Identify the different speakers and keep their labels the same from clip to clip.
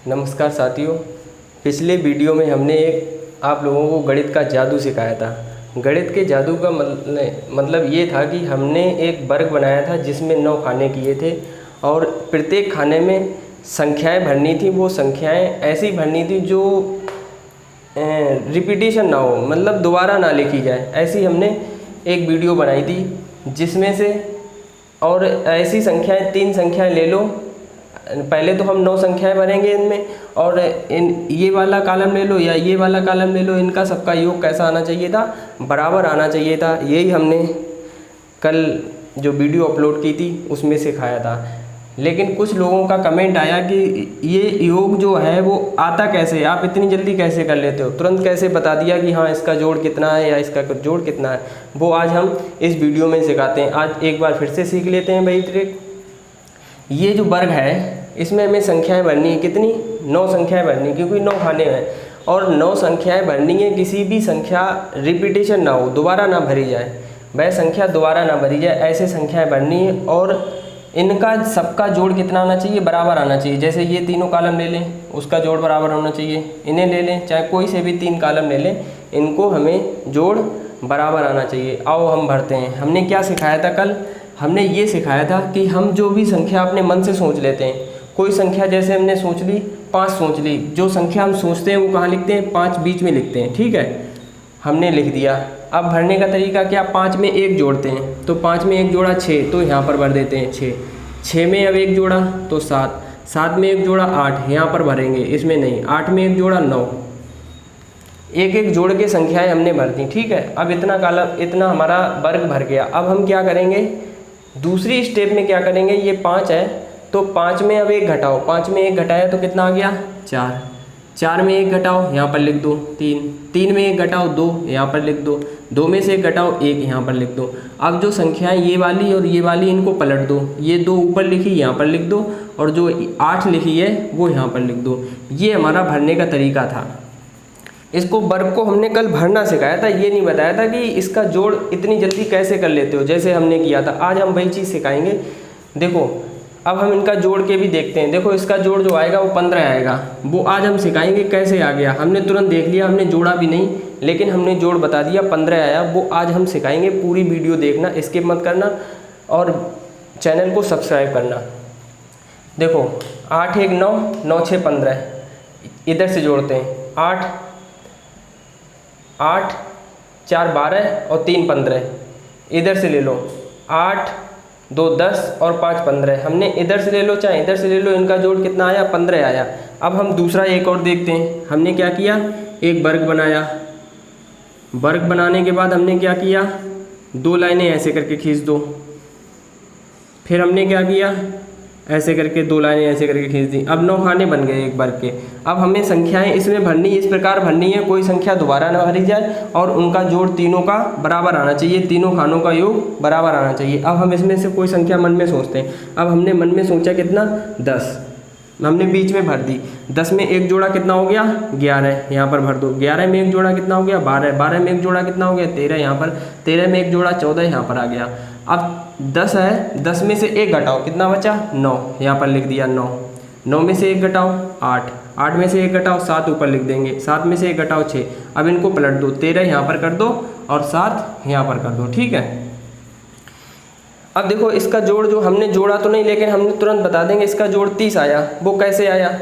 Speaker 1: नमस्कार साथियों, पिछले वीडियो में हमने आप लोगों को गणित का जादू सिखाया था। गणित के जादू का मतलब ये था कि हमने एक वर्ग बनाया था जिसमें 9 खाने किए थे और प्रत्येक खाने में संख्याएं भरनी थी। वो संख्याएं ऐसी भरनी थी जो रिपीटिशन ना हो, मतलब दोबारा ना लिखी जाए। ऐसी हमने एक वीडियो बनाई थी जिसमें से, और ऐसी संख्याएं 3 संख्याएं ले लो। पहले तो हम 9 संख्याएं भरेंगे इनमें, और ये वाला कॉलम ले लो या ये वाला कॉलम ले लो, इनका सबका योग कैसा आना चाहिए था, बराबर आना चाहिए था। यही हमने कल जो वीडियो अपलोड की थी उसमें सिखाया था। लेकिन कुछ लोगों का कमेंट आया कि ये योग जो है वो आता कैसे, आप इतनी जल्दी कैसे कर लेते हो, तुरंत कैसे बता दिया कि हाँ इसका जोड़ कितना है या इसका जोड़ कितना है। वो आज हम इस वीडियो में सिखाते हैं। आज एक बार फिर से सीख लेते हैं भाई ट्रिक। ये जो वर्ग है इसमें हमें संख्याएं भरनी है, कितनी, 9 संख्याएं भरनी है, क्योंकि 9 खाने हैं और 9 संख्याएं भरनी है। किसी भी संख्या रिपीटिशन ना हो, दोबारा ना भरी जाए, वह संख्या दोबारा ना भरी जाए, ऐसे संख्याएं भरनी है। और इनका सबका जोड़ कितना आना चाहिए, बराबर आना चाहिए। जैसे ये तीनों कॉलम ले लें, उसका जोड़ बराबर होना चाहिए। इन्हें ले लें, चाहे कोई से भी 3 कॉलम ले लें, इनको हमें जोड़ बराबर आना चाहिए। आओ हम भरते हैं। हमने क्या सिखाया था कल, हमने ये सिखाया था कि हम जो भी संख्या अपने मन से सोच लेते हैं। कोई संख्या जैसे हमने सोच ली, 5 सोच ली, जो संख्या हम सोचते हैं वो कहाँ लिखते हैं, 5 बीच में लिखते हैं। ठीक है, हमने लिख दिया। अब भरने का तरीका क्या, 5 में 1 जोड़ते हैं, तो 5 में 1 जोड़ा 6, तो यहाँ पर भर देते हैं 6। 6 में अब 1 जोड़ा तो 7, 7 में 1 जोड़ा 8, यहाँ पर भरेंगे, इसमें नहीं। 8 में 1 जोड़ा 9। एक एक जोड़ के संख्याएं हमने भर दी। ठीक है, अब इतना कॉलम, इतना हमारा वर्ग भर गया। अब हम क्या करेंगे, दूसरी स्टेप में क्या करेंगे, ये 5 है तो 5 में अब 1 घटाओ। 5 में 1 घटाया तो कितना आ गया, 4। 4 में 1 घटाओ, यहाँ पर लिख दो 3। 3 में 1 घटाओ 2, यहाँ पर लिख दो। 2 में से 1 घटाओ 1, यहाँ पर लिख दो। अब जो संख्याएं ये वाली और ये वाली, इनको पलट दो। ये 2 ऊपर लिखी, यहाँ पर लिख दो, और जो 8 लिखी है वो यहाँ पर लिख दो। ये हमारा भरने का तरीका था। इसको वर्ग को हमने कल भरना सिखाया था, ये नहीं बताया था कि इसका जोड़ इतनी जल्दी कैसे कर लेते हो जैसे हमने किया था। आज हम वही चीज़ सिखाएंगे। देखो, अब हम इनका जोड़ के भी देखते हैं। देखो, इसका जोड़ जो आएगा वो 15 आएगा। वो आज हम सिखाएंगे कैसे आ गया। हमने तुरंत देख लिया, हमने जोड़ा भी नहीं, लेकिन हमने जोड़ बता दिया, 15 आया। वो आज हम सिखाएंगे। पूरी वीडियो देखना, स्किप मत करना, और चैनल को सब्सक्राइब करना। देखो, 8 1 9, 9 6 15, इधर से जोड़ते हैं। 8 4 12 और 3 15, इधर से ले लो। 8 2 10 और 5 15, हमने इधर से ले लो चाहे इधर से ले लो। इनका जोड़ कितना आया, 15 आया। अब हम दूसरा एक और देखते हैं। हमने क्या किया, एक वर्ग बनाया। वर्ग बनाने के बाद हमने क्या किया, 2 लाइनें ऐसे करके खींच दो। फिर हमने क्या किया, ऐसे करके 2 लाइनें ऐसे करके खींच दी। अब 9 खाने बन गए एक वर्ग के। अब हमें संख्याएं इसमें भरनी, इस प्रकार भरनी है, कोई संख्या दोबारा ना भरी जाए और उनका जोड़ तीनों का बराबर आना चाहिए, तीनों खानों का योग बराबर आना चाहिए। अब हम इसमें से कोई संख्या मन में सोचते हैं। अब हमने मन में सोचा कितना, 10, हमने बीच में भर दी। 10 में 1 जोड़ा कितना हो गया, 11, यहाँ पर भर दो। 11 में 1 जोड़ा कितना हो गया, 12। 12 में 1 जोड़ा कितना हो गया, 13, यहाँ पर। 13 में 1 जोड़ा 14, यहाँ पर आ गया। अब 10 है, 10 में से 1 घटाओ, कितना बचा, 9, यहाँ पर लिख दिया 9। 9 में से 1 घटाओ 8, 8 में से 1 घटाओ 7, ऊपर लिख देंगे। 7 में से 1 घटाओ 6। अब इनको पलट दो, 13 यहाँ पर कर दो और 7 यहाँ पर कर दो। ठीक है, अब देखो इसका जोड़ जो हमने जोड़ा तो नहीं, लेकिन हमने तुरंत बता देंगे इसका जोड़ 30 आया। वो कैसे आया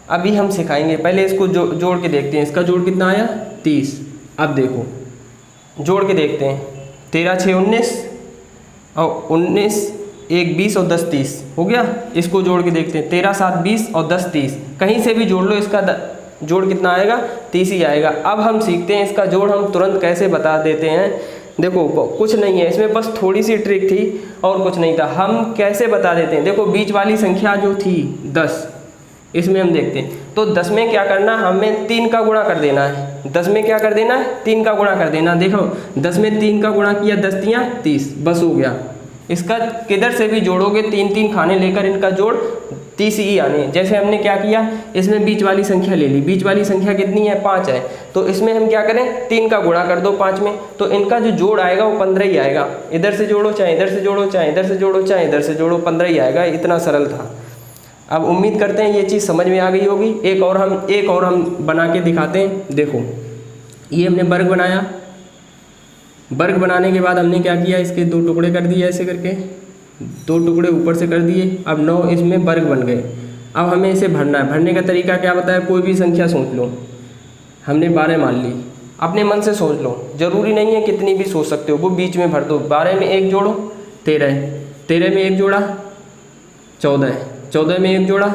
Speaker 1: अभी हम सिखाएंगे। पहले इसको जोड़ के देखते हैं। इसका जोड़ कितना आया, 30। अब देखो जोड़ के देखते हैं। 13 6 19 और 19 1 20 और 10 30 हो गया। इसको जोड़ के देखते हैं। 13 7 20 और 10 30, कहीं से भी जोड़ लो, इसका जोड़ कितना आएगा, 30 ही आएगा। अब हम सीखते हैं इसका जोड़ हम तुरंत कैसे बता देते हैं। देखो कुछ नहीं है इसमें, बस थोड़ी सी ट्रिक थी और कुछ नहीं था। हम कैसे बता देते हैं, देखो बीच वाली संख्या जो थी 10, इसमें हम देखते हैं। तो 10 में क्या करना, हमें 3 का गुणा कर देना है। 10 में क्या कर देना है, 3 का गुणा कर देना। देखो 10 में 3 का गुणा किया, 10 3 30, बस हो गया। इसका किधर से भी जोड़ोगे, 3 3 खाने लेकर इनका जोड़ 30 ही आने। जैसे हमने क्या किया, इसमें बीच वाली संख्या ले ली। बीच वाली संख्या कितनी है, 5 है। तो इसमें हम क्या करें, 3 का गुणा कर दो 5 में, तो इनका जो जोड़ आएगा वो 15 ही आएगा। इधर से जोड़ो चाहे इधर से जोड़ो, चाहे इधर से जोड़ो चाहे इधर से जोड़ो, 15 ही आएगा। इतना सरल था। अब उम्मीद करते हैं ये चीज़ समझ में आ गई होगी। एक और हम बना के दिखाते हैं। देखो ये हमने वर्ग बनाया, वर्ग बनाने के बाद हमने क्या किया, इसके 2 टुकड़े कर दिए, ऐसे करके 2 टुकड़े ऊपर से कर दिए। अब 9 इसमें वर्ग बन गए। अब हमें इसे भरना है। भरने का तरीका क्या बताया, कोई भी संख्या सोच लो। हमने 12 मान ली, अपने मन से सोच लो, ज़रूरी नहीं है कितनी भी सोच सकते हो, वो बीच में भर दो। 12 में 1 जोड़ो 13, 13 में 1 जोड़ा 14, 14 में 1 जोड़ा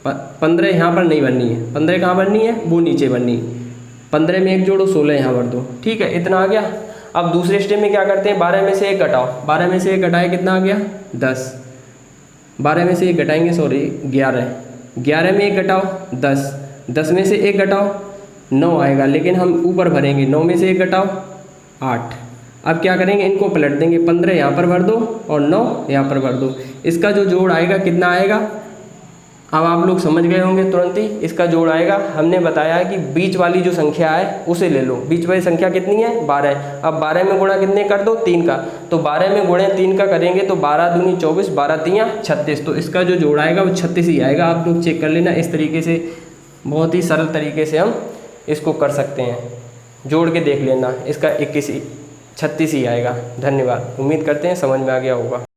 Speaker 1: 15, यहाँ पर नहीं बननी है, 15 कहाँ बननी है, वो नीचे बननी है। 15 में 1 जोड़ो 16 यहाँ भर दो, ठीक है, इतना आ गया। अब दूसरे स्टेप में क्या करते हैं, 12 में से 1 घटाओ, 12 में से 1 घटाए कितना आ गया 10, 12 में से 1 घटाएंगे 11, 11 में 1 घटाओ 10, 10 में से 1 घटाओ 9 आएगा, लेकिन हम ऊपर भरेंगे, 9 में से 1 घटाओ 8। अब क्या करेंगे, इनको पलट देंगे, 15 यहाँ पर भर दो और 9 यहाँ पर भर दो। इसका जो जोड़ आएगा कितना आएगा, अब आप लोग समझ गए होंगे तुरंत ही। इसका जोड़ आएगा, हमने बताया कि बीच वाली जो संख्या है उसे ले लो। बीच वाली संख्या कितनी है, 12। अब 12 में गुणा कितने कर दो, 3 का, तो 12 में गुणे 3 का करेंगे तो 12 दूनी 24, 12 तियाँ 36, तो इसका जो जोड़ आएगा वो 36 ही आएगा। आप लोग चेक कर लेना, इस तरीके से बहुत ही सरल तरीके से हम इसको कर सकते हैं। जोड़ के देख लेना, इसका 36 ही आएगा। धन्यवाद, उम्मीद करते हैं समझ में आ गया होगा।